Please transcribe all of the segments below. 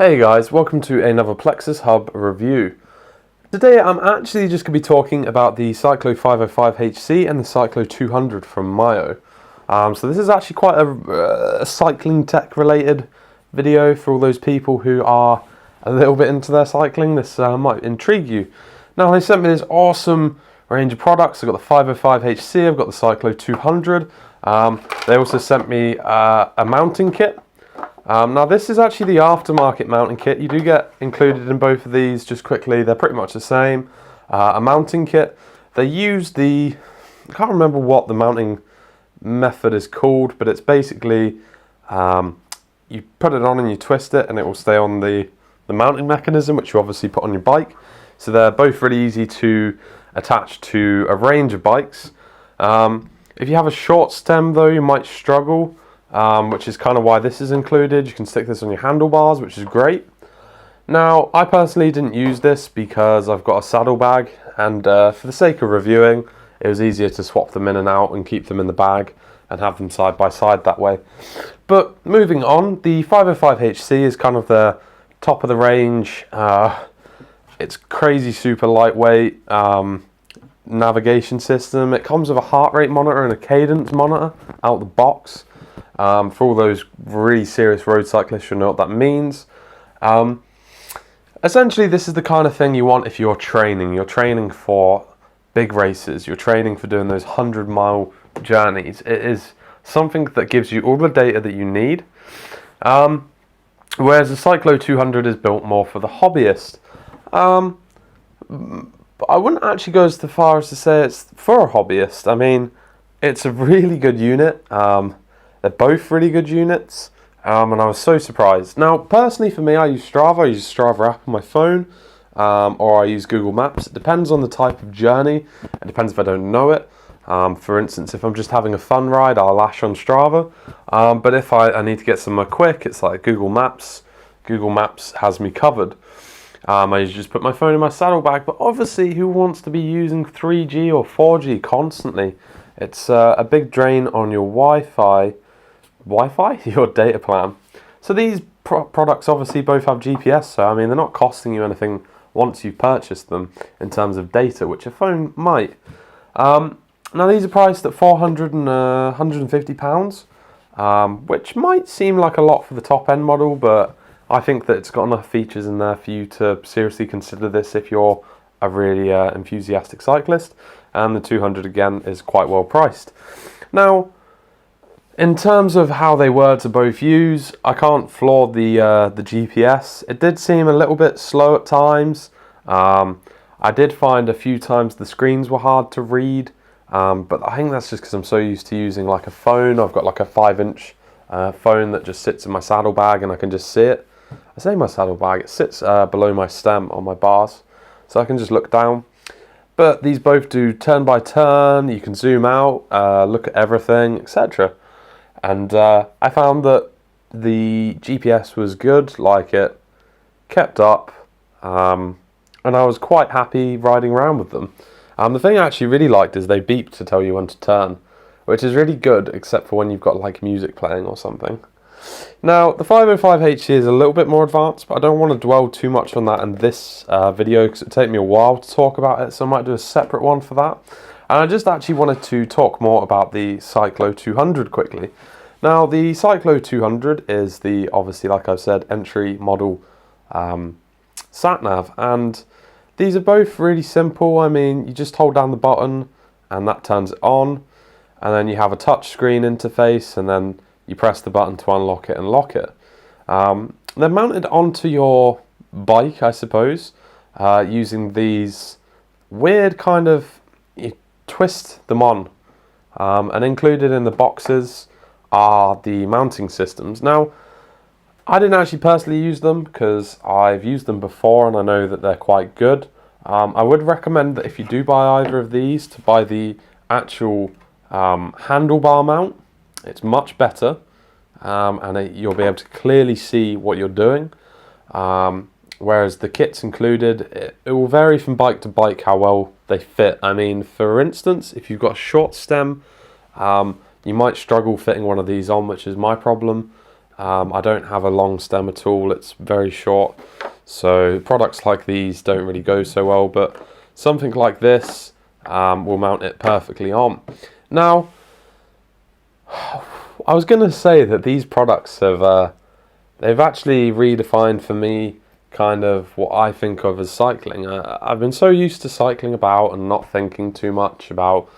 Hey guys, welcome to another Plexus Hub review. Today I'm actually just going to be talking about the Cyclo 505HC and the Cyclo 200 from Mio. So this is actually quite a cycling tech related video for all those people who are a little bit into their cycling. This might intrigue you. Now they sent me this awesome range of products. I've got the 505HC, I've got the Cyclo 200. They also sent me a mounting kit. Now this is actually the aftermarket mounting kit. You do get included in both of these, just quickly, they're pretty much the same. A mounting kit. They use I can't remember what the mounting method is called, but it's basically, you put it on and you twist it and it will stay on the mounting mechanism, which you obviously put on your bike. So they're both really easy to attach to a range of bikes. If you have a short stem though, you might struggle. Which is kind of why this is included. You can stick this on your handlebars, which is great. Now, I personally didn't use this because I've got a saddlebag, and for the sake of reviewing, it was easier to swap them in and out and keep them in the bag and have them side by side that way. But moving on, the 505HC is kind of the top of the range. It's crazy super lightweight navigation system. It comes with a heart rate monitor and a cadence monitor out the box. For all those really serious road cyclists, you'll know what that means. Essentially, this is the kind of thing you want if you're training. You're training for big races. You're training for doing those 100-mile journeys. It is something that gives you all the data that you need. Whereas the Cyclo 200 is built more for the hobbyist. I wouldn't actually go as far as to say it's for a hobbyist. I mean, it's a really good unit. They're both really good units, and I was so surprised. Now, personally for me, I use Strava. I use the Strava app on my phone, or I use Google Maps. It depends on the type of journey. It depends if I don't know it. For instance, if I'm just having a fun ride, I'll lash on Strava. But if I need to get somewhere quick, it's like Google Maps. Google Maps has me covered. I usually just put my phone in my saddlebag, but obviously who wants to be using 3G or 4G constantly? It's a big drain on your Wi-Fi, your data plan. So these products obviously both have GPS, so I mean they're not costing you anything once you've purchased them in terms of data, which a phone might. Now these are priced at £400 and £150, which might seem like a lot for the top end model, but I think that it's got enough features in there for you to seriously consider this if you're a really enthusiastic cyclist. And the 200 again is quite well priced. Now, in terms of how they were to both use, I can't floor the GPS. It did seem a little bit slow at times. I did find a few times the screens were hard to read, but I think that's just because I'm so used to using like a phone. I've got like a 5-inch phone that just sits in my saddlebag and I can just see it. I say my saddlebag, it sits below my stem on my bars, so I can just look down. But these both do turn by turn, you can zoom out, look at everything, etc. And I found that the GPS was good, like it kept up, and I was quite happy riding around with them. The thing I actually really liked is they beep to tell you when to turn, which is really good, except for when you've got like music playing or something. Now, the 505HC is a little bit more advanced, but I don't want to dwell too much on that in this video because it would take me a while to talk about it, so I might do a separate one for that. And I just actually wanted to talk more about the Cyclo 200 quickly. Now, the Cyclo 200 is the, obviously, like I've said, entry model sat-nav, and these are both really simple. I mean, you just hold down the button and that turns it on, and then you have a touch screen interface, and then you press the button to unlock it and lock it. They're mounted onto your bike, I suppose, using these weird kind of, you twist them on. And included in the boxes are the mounting systems. Now, I didn't actually personally use them because I've used them before and I know that they're quite good. I would recommend that if you do buy either of these, to buy the actual handlebar mount. It's much better, and you'll be able to clearly see what you're doing. Whereas the kits included, it will vary from bike to bike how well they fit. I mean, for instance, if you've got a short stem, you might struggle fitting one of these on, which is my problem. I don't have a long stem at all, it's very short, so products like these don't really go so well, but something like this will mount it perfectly on. Now, I was going to say that these products have they've actually redefined for me kind of what I think of as cycling. I've been so used to cycling about and not thinking too much about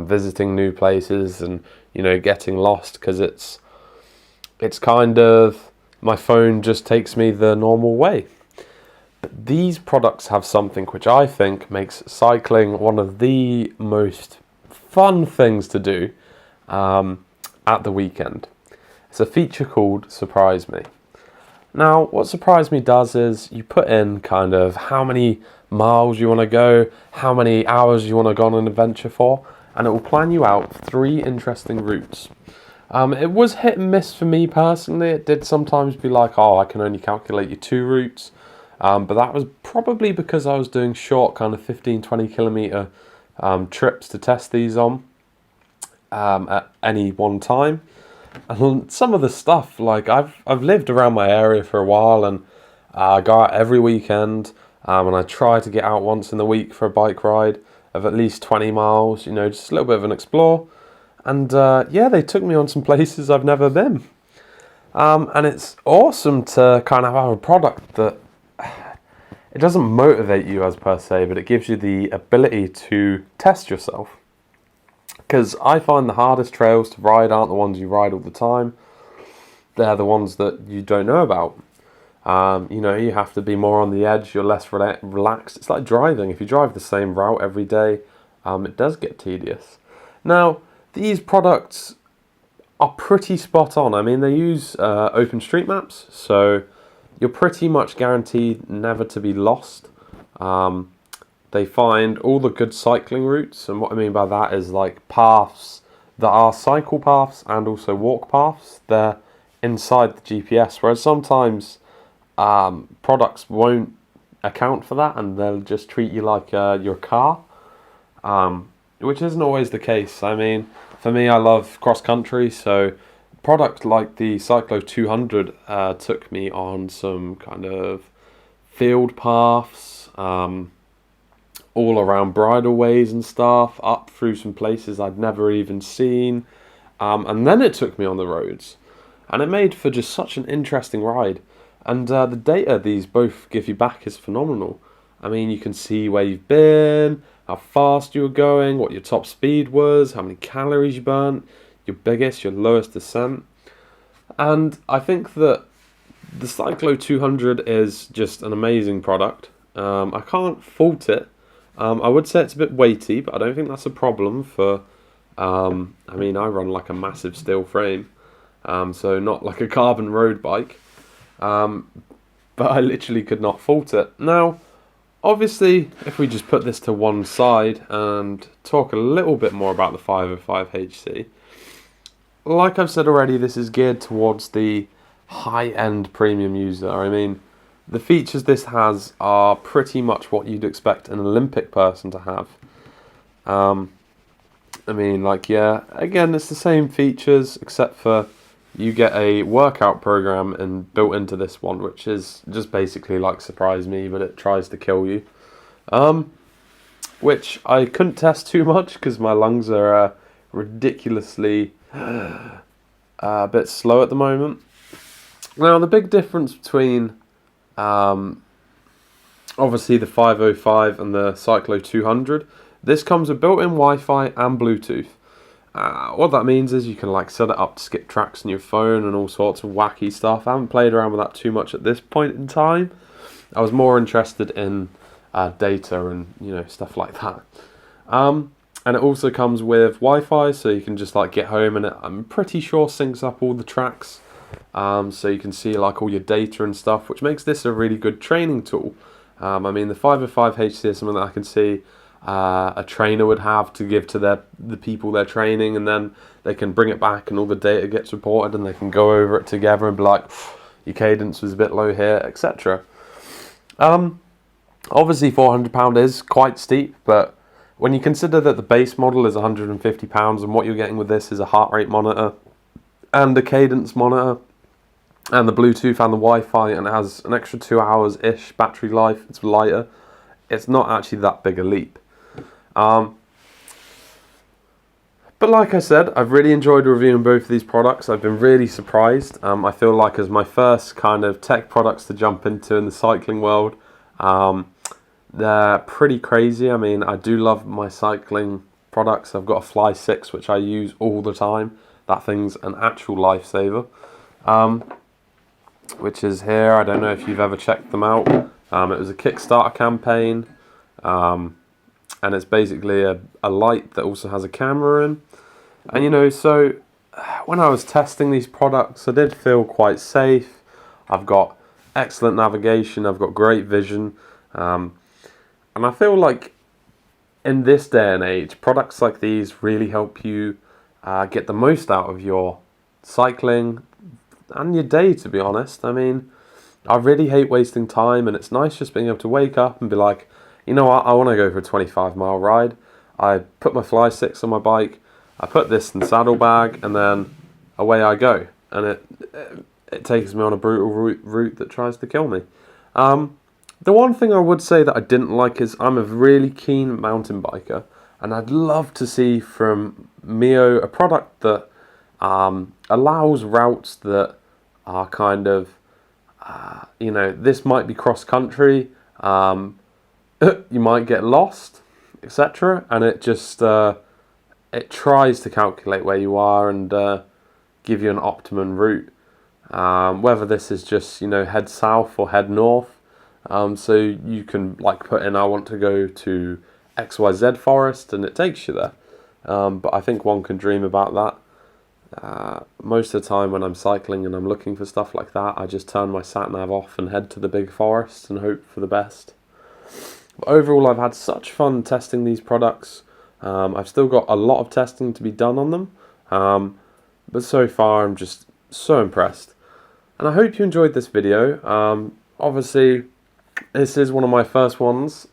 visiting new places and, you know, getting lost, because it's kind of, my phone just takes me the normal way. But these products have something which I think makes cycling one of the most fun things to do at the weekend. It's a feature called Surprise Me. Now, what Surprise Me does is you put in kind of how many miles you want to go, how many hours you want to go on an adventure for, and it will plan you out 3 interesting routes. It was hit and miss for me personally. It did sometimes be like, oh, I can only calculate you 2 routes. But that was probably because I was doing short kind of 15-20 kilometer trips to test these on at any one time. And some of the stuff, like I've lived around my area for a while, and I go out every weekend, and I try to get out once in the week for a bike ride of at least 20 miles, you know, just a little bit of an explore. And yeah, they took me on some places I've never been. And it's awesome to kind of have a product that, it doesn't motivate you as per se, but it gives you the ability to test yourself. Because I find the hardest trails to ride aren't the ones you ride all the time. They're the ones that you don't know about. You know, you have to be more on the edge, you're less relaxed. It's like driving. If you drive the same route every day, it does get tedious. Now, these products are pretty spot on. I mean, they use OpenStreetMaps, so you're pretty much guaranteed never to be lost. They find all the good cycling routes, and what I mean by that is like paths that are cycle paths and also walk paths. They're inside the GPS, whereas sometimes products won't account for that, and they'll just treat you like your car, which isn't always the case. I mean, for me, I love cross country, so products like the Cyclo 200 took me on some kind of field paths, all around bridleways and stuff, up through some places I'd never even seen, and then it took me on the roads, and it made for just such an interesting ride. And the data these both give you back is phenomenal. I mean, you can see where you've been, how fast you were going, what your top speed was, how many calories you burnt, your biggest, your lowest descent. And I think that the Cyclo 200 is just an amazing product. I can't fault it. I would say it's a bit weighty, but I don't think that's a problem for, I mean, I run like a massive steel frame, so not like a carbon road bike, but I literally could not fault it. Now, obviously, if we just put this to one side and talk a little bit more about the 505 HC, like I've said already, this is geared towards the high-end premium user. I mean, the features this has are pretty much what you'd expect an Olympic person to have. I mean, like, yeah, again, it's the same features, except for you get a workout program and built into this one, which is just basically like Surprise Me, but it tries to kill you. Which I couldn't test too much because my lungs are ridiculously a bit slow at the moment. Now, the big difference between obviously the 505 and the Cyclo 200, this comes with built-in Wi-Fi and Bluetooth. What that means is you can like set it up to skip tracks on your phone and all sorts of wacky stuff. I haven't played around with that too much at this point in time. I was more interested in data and, you know, stuff like that. And it also comes with Wi-Fi, so you can just like get home and it, I'm pretty sure, syncs up all the tracks. So you can see like all your data and stuff, which makes this a really good training tool. I mean, the 505 HC is something that I can see a trainer would have to give to the people they're training, and then they can bring it back and all the data gets reported and they can go over it together and be like, your cadence was a bit low here, etc. Obviously £400 is quite steep, but when you consider that the base model is £150 and what you're getting with this is a heart rate monitor and a cadence monitor, and the Bluetooth and the Wi-Fi, and it has an extra 2 hours-ish battery life. It's lighter. It's not actually that big a leap. But like I said, I've really enjoyed reviewing both of these products. I've been really surprised. I feel like as my first kind of tech products to jump into in the cycling world, they're pretty crazy. I mean, I do love my cycling products. I've got a Fly 6, which I use all the time. That thing's an actual lifesaver. Which is here. I don't know if you've ever checked them out. It was a Kickstarter campaign. And it's basically a light that also has a camera in. And you know, so when I was testing these products, I did feel quite safe. I've got excellent navigation, I've got great vision. And I feel like in this day and age, products like these really help you get the most out of your cycling and your day, to be honest. I mean, I really hate wasting time, and it's nice just being able to wake up and be like, you know what, I want to go for a 25-mile ride. I put my Fly 6 on my bike, I put this in the saddlebag, and then away I go. And it takes me on a brutal route that tries to kill me. The one thing I would say that I didn't like is I'm a really keen mountain biker, and I'd love to see from Mio a product that allows routes that are kind of, you know, this might be cross-country, you might get lost, etc. And it just it tries to calculate where you are and give you an optimum route. Whether this is just, you know, head south or head north, so you can like put in, I want to go to XYZ forest, and it takes you there. But I think one can dream about that. Most of the time when I'm cycling and I'm looking for stuff like that, I just turn my sat nav off and head to the big forest and hope for the best. But overall, I've had such fun testing these products. I've still got a lot of testing to be done on them, but so far I'm just so impressed. And I hope you enjoyed this video. Obviously, this is one of my first ones.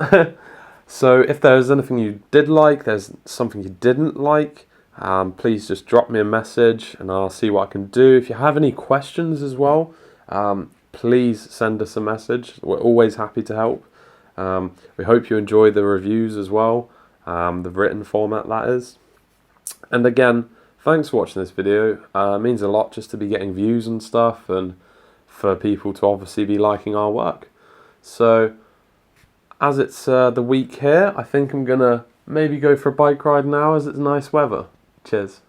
So if there's anything you did like, there's something you didn't like, please just drop me a message and I'll see what I can do. If you have any questions as well, please send us a message. We're always happy to help. We hope you enjoy the reviews as well, the written format that is. And again, thanks for watching this video. It means a lot just to be getting views and stuff, and for people to obviously be liking our work. So as it's the week here, I think I'm gonna maybe go for a bike ride now as it's nice weather. Cheers.